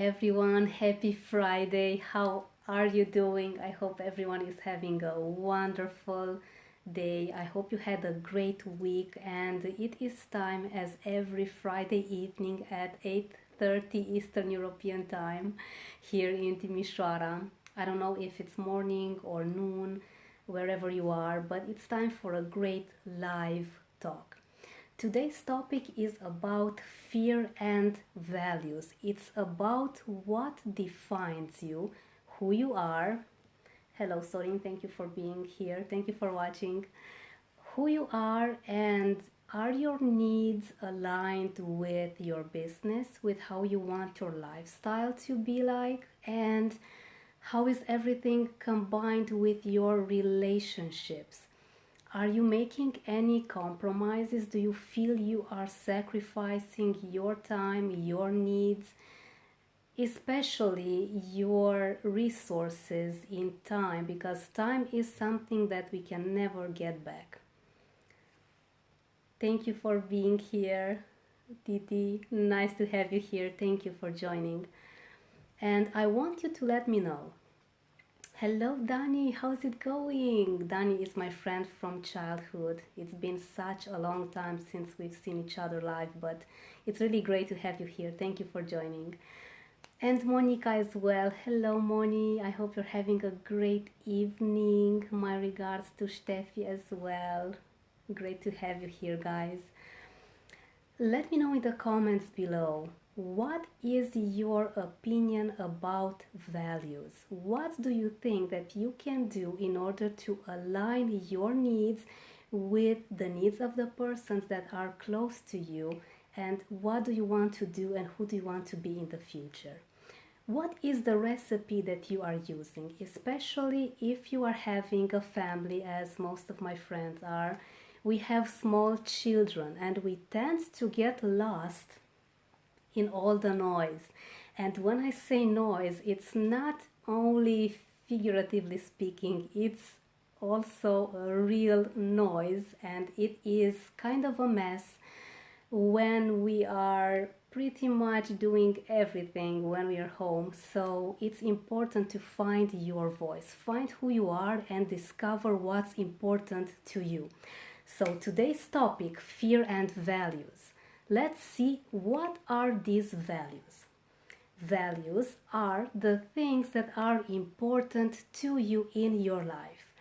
Everyone, happy Friday. How are you doing? I hope everyone is having a wonderful day. I hope you had a great week and it is time as every Friday evening at 8:30 Eastern European time here in Timișoara. I don't know if it's morning or noon wherever you are, but it's time for a great live talk. Today's topic is about fear and values. It's about what defines you, who you are. Hello, Sorin, thank you for being here. Thank you for watching. Who you are, and are your needs aligned with your business, with how you want your lifestyle to be like, and how is everything combined with your relationships? Are you making any compromises? Do you feel you are sacrificing your time, your needs, especially your resources in time? Because time is something that we can never get back. Thank you for being here, Titi. Nice to have you here. Thank you for joining. And I want you to let me know. Hello, Dani. How's it going? Dani is my friend from childhood. It's been such a long time since we've seen each other live, but it's really great to have you here. Thank you for joining. And Monica as well. Hello, Moni. I hope you're having a great evening. My regards to Steffi as well. Great to have you here, guys. Let me know in the comments below. What is your opinion about values? What do you think that you can do in order to align your needs with the needs of the persons that are close to you? And what do you want to do and who do you want to be in the future? What is the recipe that you are using, especially if you are having a family, as most of my friends are? We have small children and we tend to get lost in all the noise. And when I say noise, it's not only figuratively speaking, it's also a real noise, and it is kind of a mess when we are pretty much doing everything when we are home. So it's important to find your voice, find who you are, and discover what's important to you. So today's topic, fear and values. Let's see, what are these values? Values are the things that are important to you in your life.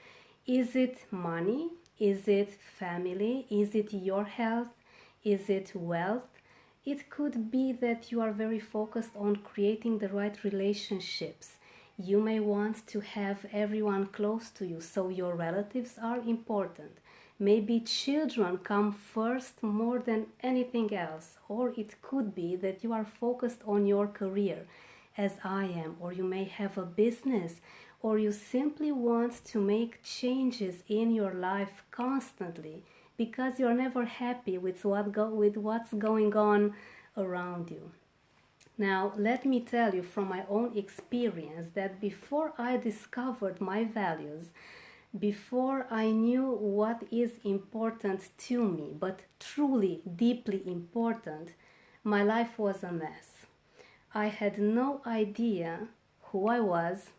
Is it money? Is it family? Is it your health? Is it wealth? It could be that you are very focused on creating the right relationships. You may want to have everyone close to you, so your relatives are important. Maybe children come first more than anything else, or it could be that you are focused on your career, as I am, or you may have a business, or you simply want to make changes in your life constantly because you're never happy with what's going on around you. Now, let me tell you from my own experience that before I discovered my values, before I knew what is important to me, but truly, deeply important, my life was a mess. I had no idea who I was,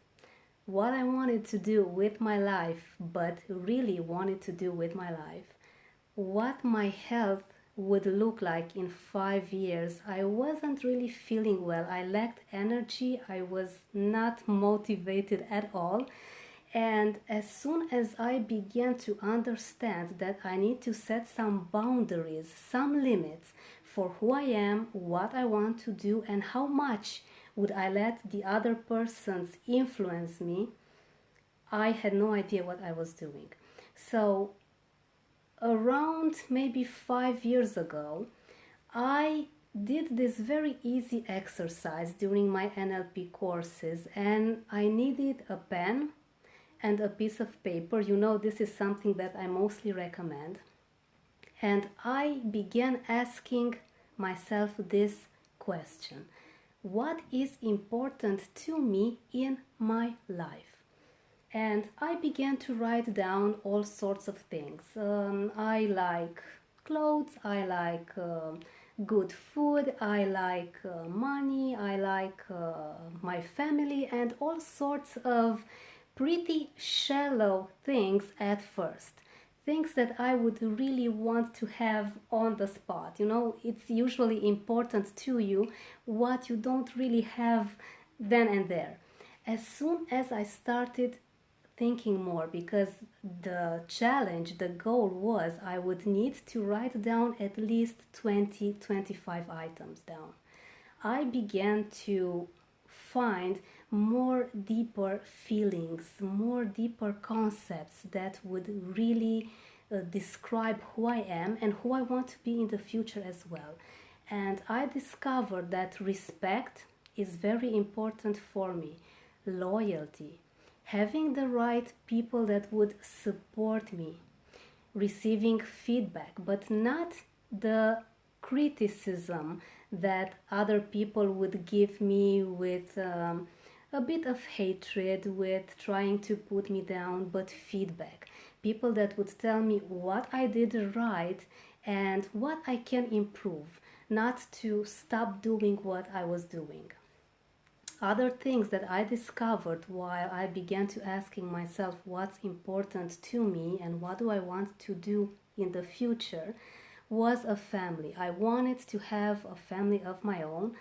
what I wanted to do with my life, but really wanted to do with my life, what my health would look like in 5 years. I wasn't really feeling well. I lacked energy. I was not motivated at all. And as soon as I began to understand that I need to set some boundaries, some limits for who I am, what I want to do, and how much would I let the other persons influence me, I had no idea what I was doing. So around maybe 5 years ago, I did this very easy exercise during my NLP courses, and I needed a pen and a piece of paper. You know, this is something that I mostly recommend. And I began asking myself this question: what is important to me in my life? And I began to write down all sorts of things. I like clothes, I like good food, I like money, I like my family, and all sorts of pretty shallow things at first. Things that I would really want to have on the spot. You know, it's usually important to you what you don't really have then and there. As soon as I started thinking more, because the challenge, the goal was I would need to write down at least 20-25 items down. I began to find more deeper feelings, more deeper concepts that would really describe who I am and who I want to be in the future as well. And I discovered that respect is very important for me, loyalty, having the right people that would support me, receiving feedback, but not the criticism that other people would give me with a bit of hatred, with trying to put me down, but feedback. People that would tell me what I did right and what I can improve, not to stop doing what I was doing. Other things that I discovered while I began to asking myself what's important to me and what do I want to do in the future was a family. I wanted to have a family of my own.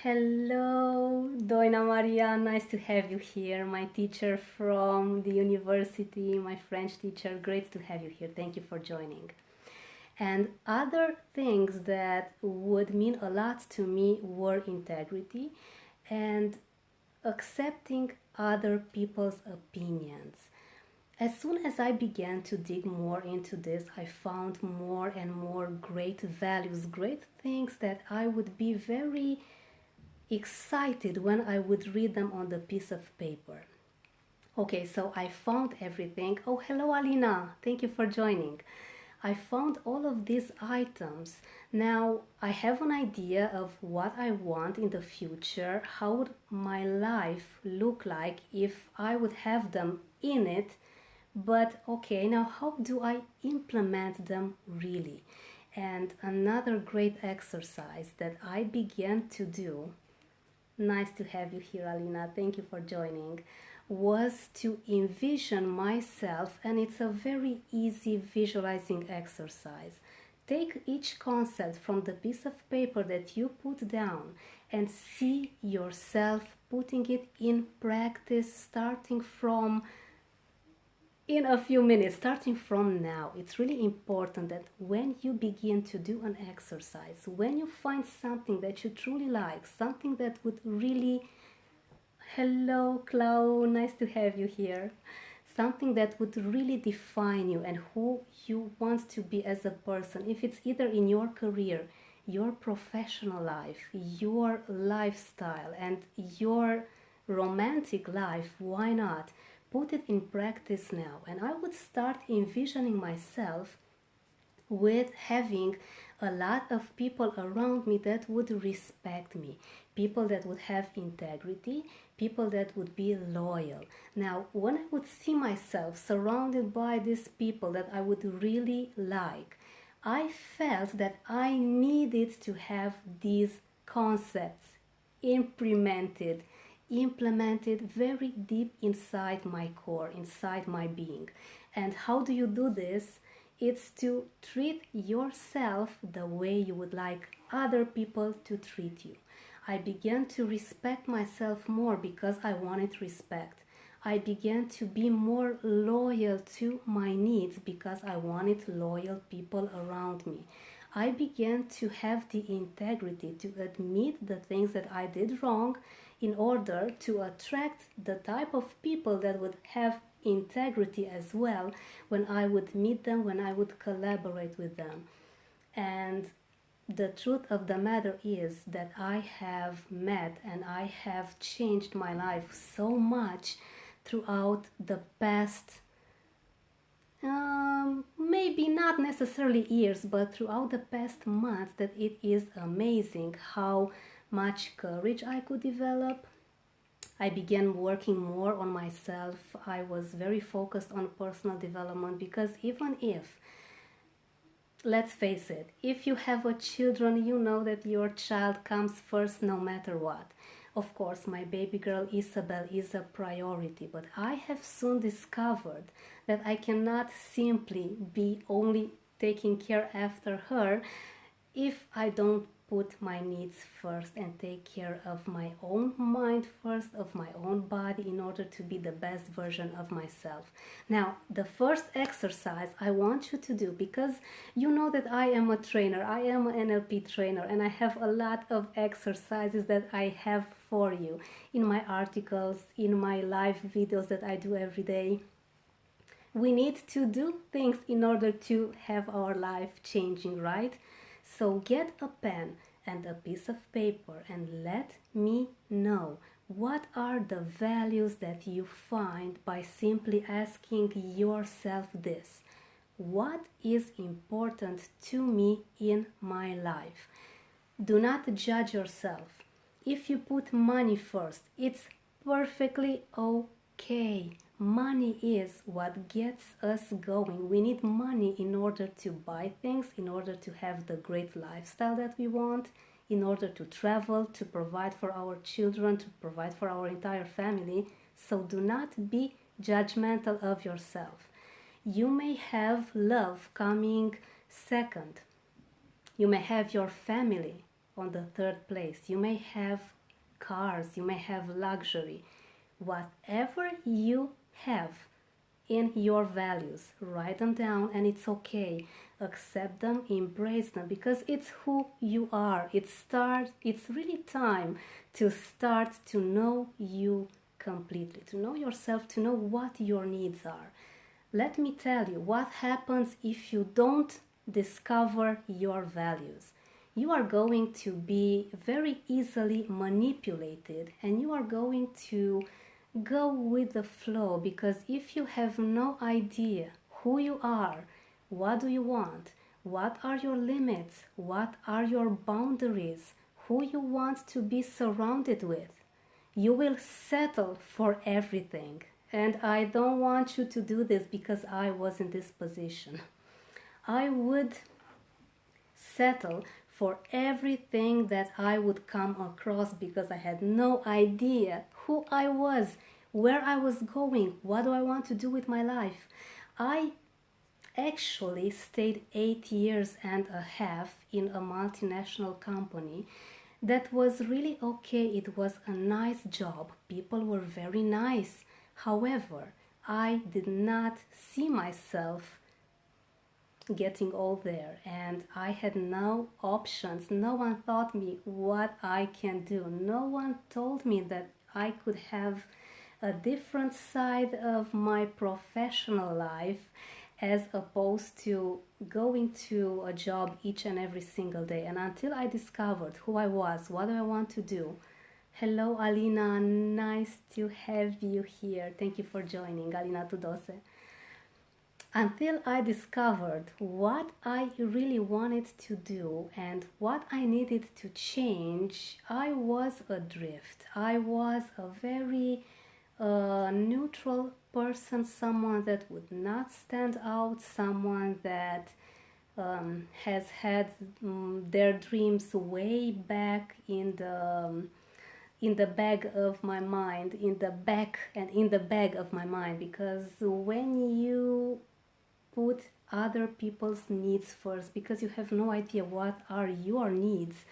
Hello, Doina Maria, nice to have you here. My teacher from the university, my French teacher, great to have you here. Thank you for joining. And other things that would mean a lot to me were integrity and accepting other people's opinions. As soon as I began to dig more into this, I found more and more great values, great things that I would be very excited when I would read them on the piece of paper. Okay, so I found everything. Oh, hello, Alina. Thank you for joining. I found all of these items. Now I have an idea of what I want in the future. How would my life look like if I would have them in it? But okay, now how do I implement them really? And another great exercise that I began to do, nice to have you here, Alina, thank you for joining, was to envision myself, and it's a very easy visualizing exercise. Take each concept from the piece of paper that you put down and see yourself putting it in practice starting from in a few minutes, starting from now. It's really important that when you begin to do an exercise, when you find something that you truly like, something that would really, hello Clau, nice to have you here, something that would really define you and who you want to be as a person, if it's either in your career, your professional life, your lifestyle, and your romantic life, why not? Put it in practice now. And I would start envisioning myself with having a lot of people around me that would respect me, people that would have integrity, people that would be loyal. Now, when I would see myself surrounded by these people that I would really like, I felt that I needed to have these concepts implemented very deep inside my core, inside my being. And how do you do this? It's to treat yourself the way you would like other people to treat you. I began to respect myself more because I wanted respect. I began to be more loyal to my needs because I wanted loyal people around me. I began to have the integrity to admit the things that I did wrong in order to attract the type of people that would have integrity as well when I would meet them, when I would collaborate with them. And the truth of the matter is that I have met and I have changed my life so much throughout the past, maybe not necessarily years, but throughout the past months, that it is amazing how much courage I could develop. I began working more on myself. I was very focused on personal development because even if let's face it, if you have a children, you know that your child comes first no matter what. Of course, my baby girl Isabel is a priority, but I have soon discovered that I cannot simply be only taking care after her if I don't put my needs first and take care of my own mind first, of my own body, in order to be the best version of myself. Now, the first exercise I want you to do, because you know that I am a trainer, I am an NLP trainer, and I have a lot of exercises that I have for you in my articles, in my live videos that I do every day. We need to do things in order to have our life changing, right? So get a pen and a piece of paper and let me know what are the values that you find by simply asking yourself this. What is important to me in my life? Do not judge yourself. If you put money first, it's perfectly okay. Money is what gets us going. We need money in order to buy things, in order to have the great lifestyle that we want, in order to travel, to provide for our children, to provide for our entire family. So do not be judgmental of yourself. You may have love coming second. You may have your family on the third place. You may have cars, you may have luxury. Whatever you have in your values, write them down, and it's okay. Accept them, embrace them, because it's who you are. It's really time to start to know you completely, to know yourself, to know what your needs are. Let me tell you what happens if you don't discover your values. You are going to be very easily manipulated, and you are going to go with the flow, because if you have no idea who you are, what do you want, what are your limits, what are your boundaries, who you want to be surrounded with, you will settle for everything. And I don't want you to do this, because I was in this position. I would settle for everything that I would come across, because I had no idea who I was, where I was going, what do I want to do with my life. I actually stayed 8 years and a half in a multinational company that was really okay. It was a nice job. People were very nice. However, I did not see myself getting old there, and I had no options. No one taught me what I can do. No one told me that I could have a different side of my professional life, as opposed to going to a job each and every single day. And until I discovered who I was, what do I want to do. Hello Alina, nice to have you here. Thank you for joining, Alina Tudose. Until I discovered what I really wanted to do and what I needed to change, I was adrift. I was a very neutral person, someone that would not stand out, someone that has had their dreams way back in the bag of my mind, in the back and in the bag of my mind, because when you put other people's needs first, because you have no idea what are your needs,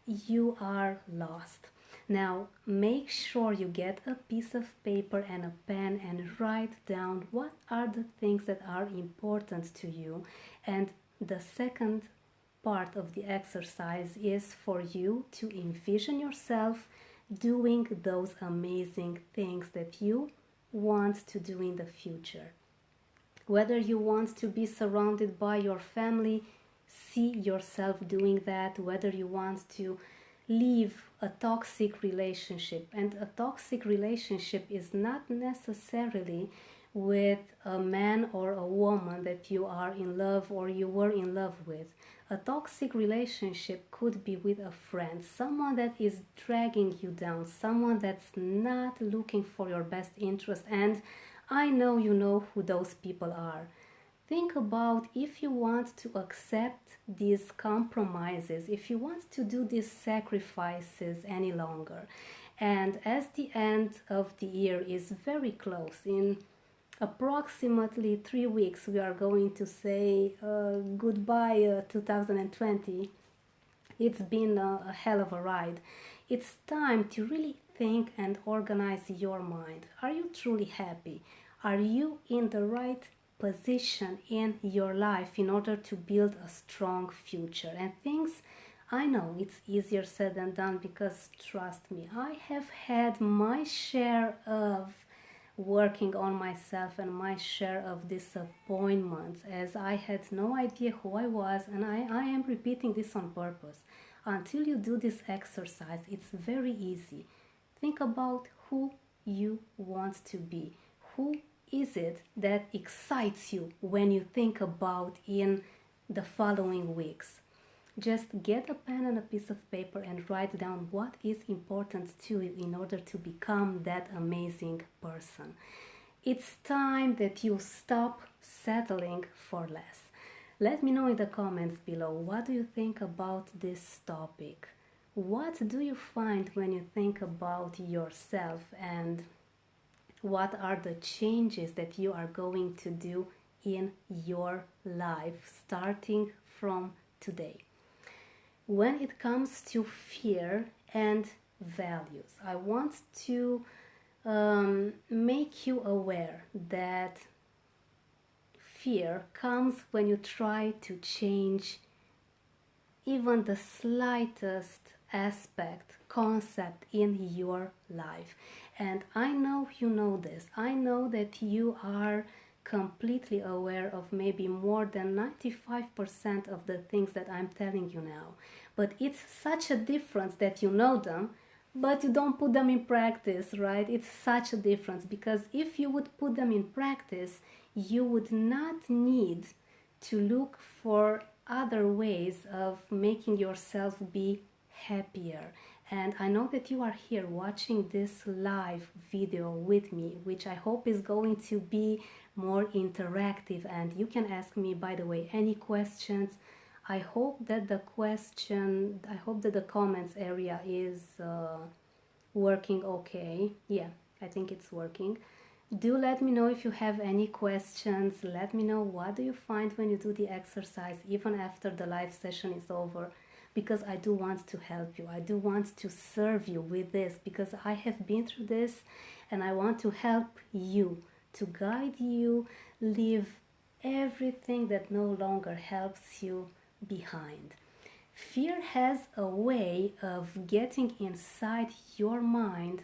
you are lost. Now make sure you get a piece of paper and a pen and write down what are the things that are important to you. And the second part of the exercise is for you to envision yourself doing those amazing things that you want to do in the future. Whether you want to be surrounded by your family, see yourself doing that. Whether you want to leave a toxic relationship, and a toxic relationship is not necessarily with a man or a woman that you are in love or you were in love with. A toxic relationship could be with a friend, someone that is dragging you down, someone that's not looking for your best interest. And I know you know who those people are. think about if you want to accept these compromises, if you want to do these sacrifices any longer. And as the end of the year is very close, in approximately 3 weeks, we are going to say goodbye 2020. It's been a hell of a ride. It's time to really think and organize your mind. Are you truly happy? Are you in the right position in your life in order to build a strong future? And things, I know it's easier said than done, because trust me, I have had my share of working on myself and my share of disappointments, as I had no idea who I was. And I am repeating this on purpose. Until you do this exercise, it's very easy. Think about who you want to be. Who is it that excites you when you think about in the following weeks? Just get a pen and a piece of paper and write down what is important to you in order to become that amazing person. It's time that you stop settling for less. Let me know in the comments below, what do you think about this topic? What do you find when you think about yourself, and what are the changes that you are going to do in your life starting from today? When it comes to fear and values, I want to make you aware that fear comes when you try to change even the slightest aspect, concept in your life. And I know you know this. I know that you are completely aware of maybe more than 95% of the things that I'm telling you now. But it's such a difference that you know them, but you don't put them in practice, right? It's such a difference, because if you would put them in practice, you would not need to look for other ways of making yourself be happier. And I know that you are here watching this live video with me, which I hope is going to be more interactive. And you can ask me, by the way, any questions. I hope that the comments area is working okay. Yeah, I think it's working. Do let me know if you have any questions. Let me know, what do you find when you do the exercise, even after the live session is over, because I do want to help you. I do want to serve you with this, because I have been through this, and I want to help you, to guide you, leave everything that no longer helps you behind. Fear has a way of getting inside your mind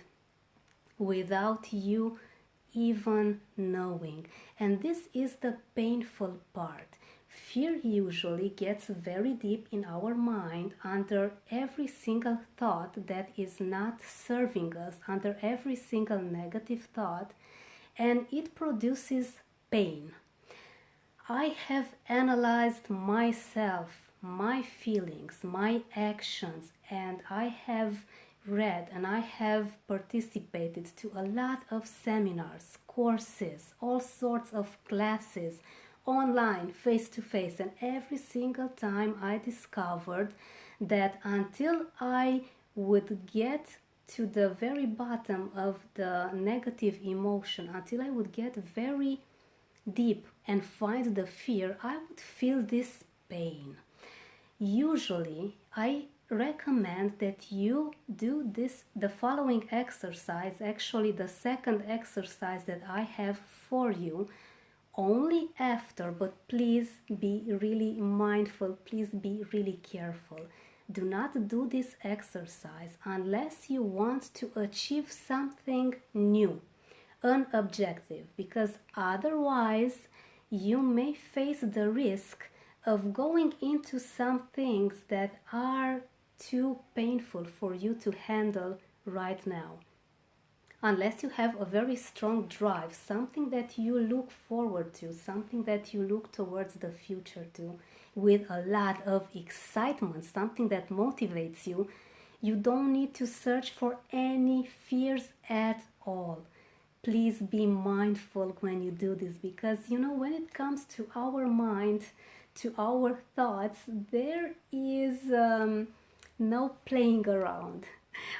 without you even knowing. And this is the painful part. Fear usually gets very deep in our mind, under every single thought that is not serving us, under every single negative thought, and it produces pain. I have analyzed myself, my feelings, my actions, and I have read and I have participated to a lot of seminars, courses, all sorts of classes, online, face-to-face, and every single time I discovered that until I would get to the very bottom of the negative emotion, until I would get very deep and find the fear, I would feel this pain. Usually, I recommend that you do the following exercise, actually the second exercise that I have for you, only after, but please be really mindful, please be really careful. Do not do this exercise unless you want to achieve something new, an objective, because otherwise you may face the risk of going into some things that are too painful for you to handle right now. Unless you have a very strong drive, something that you look forward to, something that you look towards the future to, with a lot of excitement, something that motivates you, you don't need to search for any fears at all. please be mindful when you do this, because when it comes to our mind, to our thoughts, there is no playing around.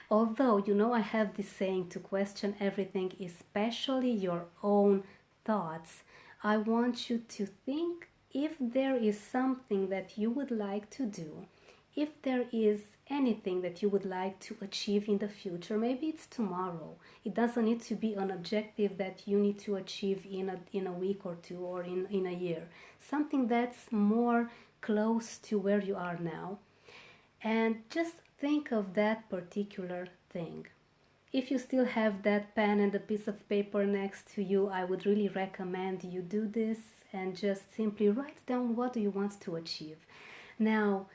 Although, I have this saying to question everything, especially your own thoughts. I want you to think if there is something that you would like to do, if there is anything that you would like to achieve in the future. Maybe it's tomorrow. It doesn't need to be an objective that you need to achieve in a week or two, or in a year. Something that's more close to where you are now. And just think of that particular thing. If you still have that pen and a piece of paper next to you, I would really recommend you do this and just simply write down what do you want to achieve. Now,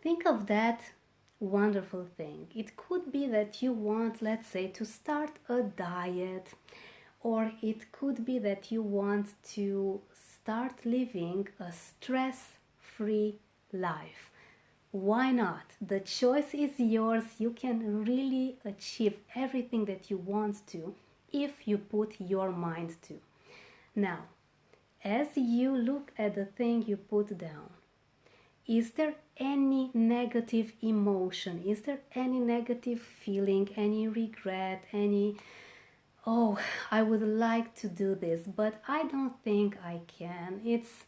think of that wonderful thing. It could be that you want, let's say, to start a diet, or it could be that you want to start living a stress-free life. Why not? The choice is yours. You can really achieve everything that you want to if you put your mind to. Now, as you look at the thing you put down, is there any negative emotion? Is there any negative feeling, any regret, any, oh, I would like to do this, but I don't think I can. It's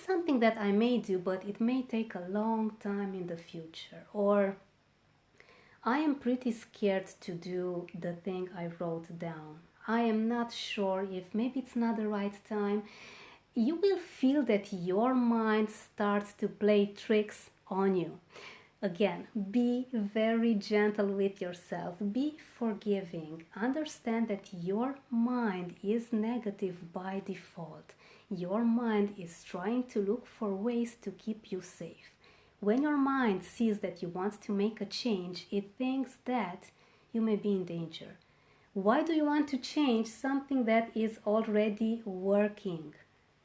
something that I may do, but it may take a long time in the future. Or I am pretty scared to do the thing I wrote down. I am not sure if maybe it's not the right time. You will feel that your mind starts to play tricks on you. Again, be very gentle with yourself. Be forgiving. Understand that your mind is negative by default. Your mind is trying to look for ways to keep you safe. When your mind sees that you want to make a change, it thinks that you may be in danger. Why do you want to change something that is already working?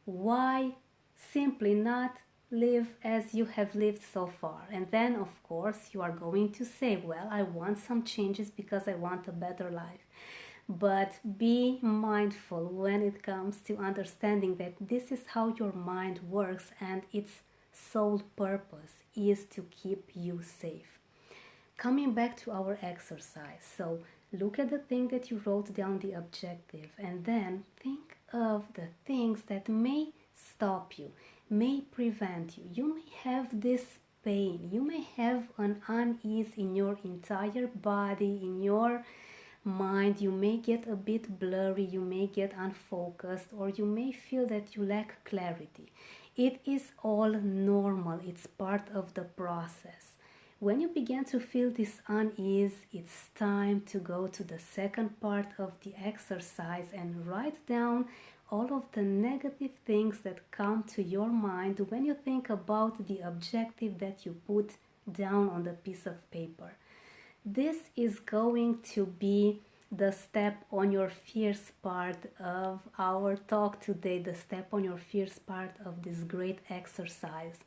Why simply not live as you have lived so far? And then, of course, you are going to say, well, I want some changes because I want a better life. But be mindful when it comes to understanding that this is how your mind works, and its sole purpose is to keep you safe. Coming back to our exercise, so look at the thing that you wrote down, the objective, and then think of the things that may stop you, may prevent you. You may have this pain, you may have an unease in your entire body, in your mind. You may get a bit blurry, you may get unfocused, or you may feel that you lack clarity. It is all normal, it's part of the process. When you begin to feel this unease, it's time to go to the second part of the exercise and write down all of the negative things that come to your mind when you think about the objective that you put down on the piece of paper. This is going to be the step on your fears part of our talk today, the step on your fears part of this great exercise.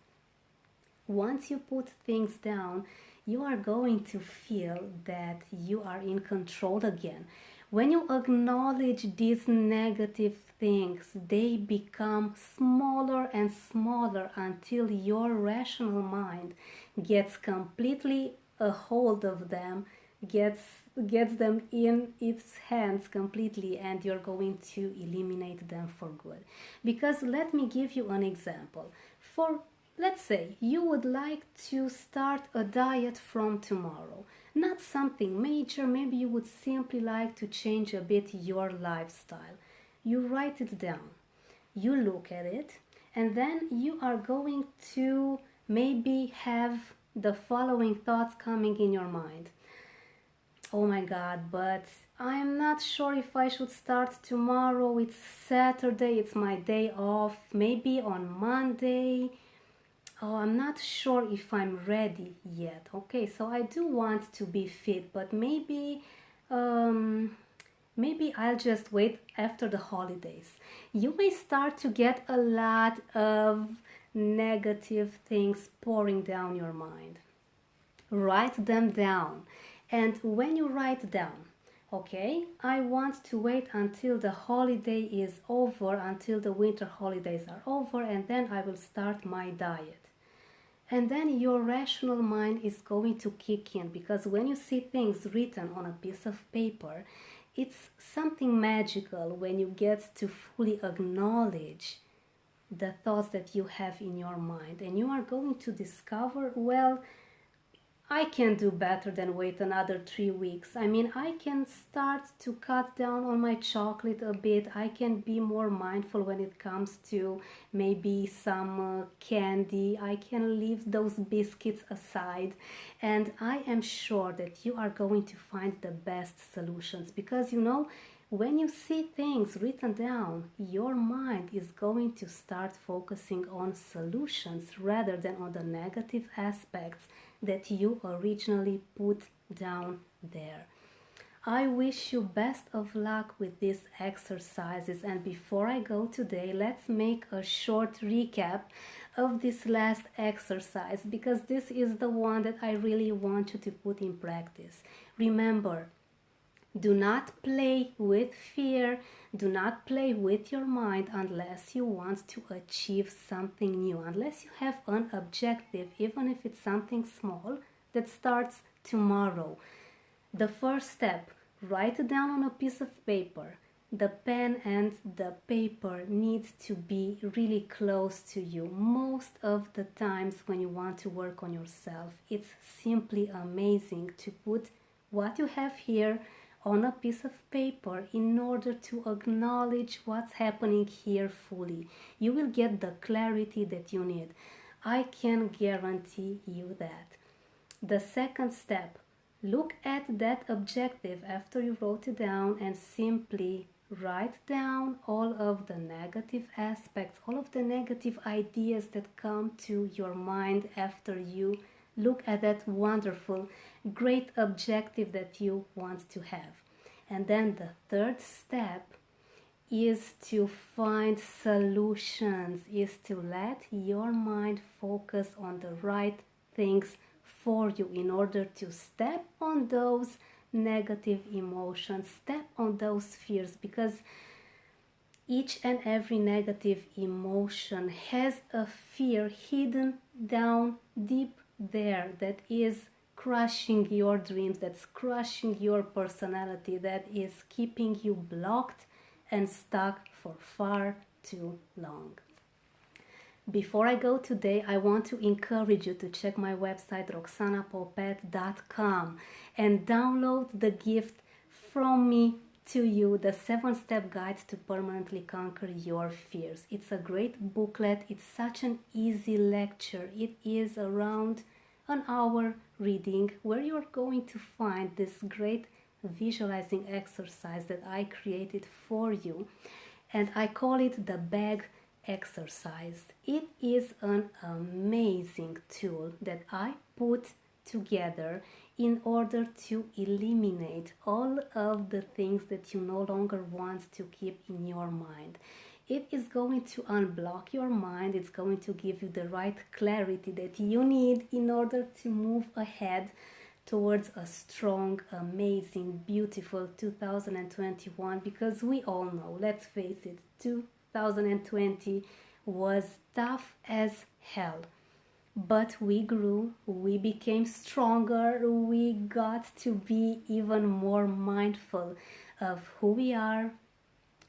Once you put things down, you are going to feel that you are in control again. When you acknowledge these negative things, they become smaller and smaller until your rational mind gets completely a hold of them, gets them in its hands completely, and you're going to eliminate them for good. Because let me give you an example. Let's say you would like to start a diet from tomorrow. Not something major, maybe you would simply like to change a bit your lifestyle. You write it down, you look at it, and then you are going to maybe have the following thoughts coming in your mind. Oh my God, but I'm not sure if I should start tomorrow. It's Saturday, it's my day off. Maybe on Monday. Oh, I'm not sure if I'm ready yet. Okay, so I do want to be fit, but maybe I'll just wait after the holidays. You may start to get a lot of negative things pouring down your mind. Write them down. And when you write down Okay, I want to wait until the holiday is over, until the winter holidays are over, and then I will start my diet. And then your rational mind is going to kick in, because when you see things written on a piece of paper, it's something magical when you get to fully acknowledge the thoughts that you have in your mind, and you are going to discover, well, I can do better than wait another 3 weeks. I mean, I can start to cut down on my chocolate a bit. I can be more mindful when it comes to maybe some candy. I can leave those biscuits aside. And I am sure that you are going to find the best solutions, because when you see things written down, your mind is going to start focusing on solutions rather than on the negative aspects that you originally put down there. I wish you best of luck with these exercises, and before I go today, let's make a short recap of this last exercise, because this is the one that I really want you to put in practice. Remember, do not play with fear. Do not play with your mind unless you want to achieve something new, unless you have an objective, even if it's something small that starts tomorrow. The first step, write it down on a piece of paper. The pen and the paper need to be really close to you. Most of the times when you want to work on yourself, it's simply amazing to put what you have here on a piece of paper in order to acknowledge what's happening here fully. You will get the clarity that you need. I can guarantee you that. The second step, look at that objective after you wrote it down and simply write down all of the negative aspects, all of the negative ideas that come to your mind after you look at that wonderful, great objective that you want to have. And then the third step is to find solutions, is to let your mind focus on the right things for you in order to step on those negative emotions, step on those fears, because each and every negative emotion has a fear hidden down deep there that is crushing your dreams, that's crushing your personality, that is keeping you blocked and stuck for far too long. Before I go today, I want to encourage you to check my website roxanapopet.com and download the gift from me to you, the 7-step guide to permanently conquer your fears. It's a great booklet. It's such an easy lecture. It is around an hour reading where you're going to find this great visualizing exercise that I created for you, and I call it the bag exercise. It is an amazing tool that I put together in order to eliminate all of the things that you no longer want to keep in your mind. It is going to unblock your mind. It's going to give you the right clarity that you need in order to move ahead towards a strong, amazing, beautiful 2021, because we all know, let's face it, 2020 was tough as hell. But we grew, we became stronger, we got to be even more mindful of who we are,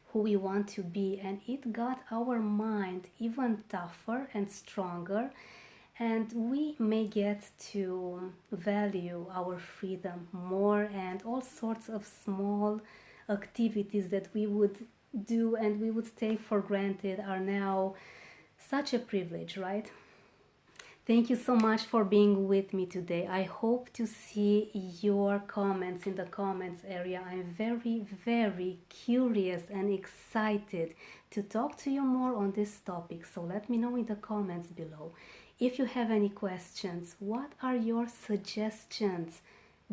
who we want to be, and it got our mind even tougher and stronger, and we may get to value our freedom more, and all sorts of small activities that we would do and we would take for granted are now such a privilege, right? Thank you so much for being with me today. I hope to see your comments in the comments area. I'm very, very curious and excited to talk to you more on this topic. So let me know in the comments below. If you have any questions, what are your suggestions?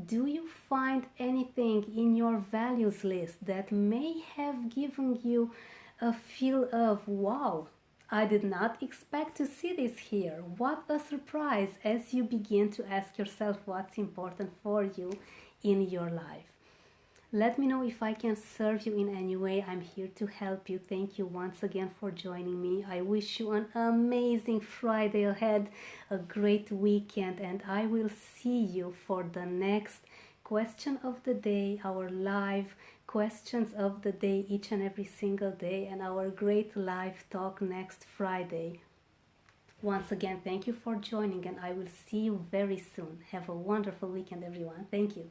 Do you find anything in your values list that may have given you a feel of, wow, I did not expect to see this here. What a surprise, as you begin to ask yourself what's important for you in your life. Let me know if I can serve you in any way. I'm here to help you. Thank you once again for joining me. I wish you an amazing Friday ahead, a great weekend, and I will see you for the next question of the day, our live questions of the day each and every single day, and our great live talk next Friday. Once again, thank you for joining, and I will see you very soon. Have a wonderful weekend, everyone. Thank you.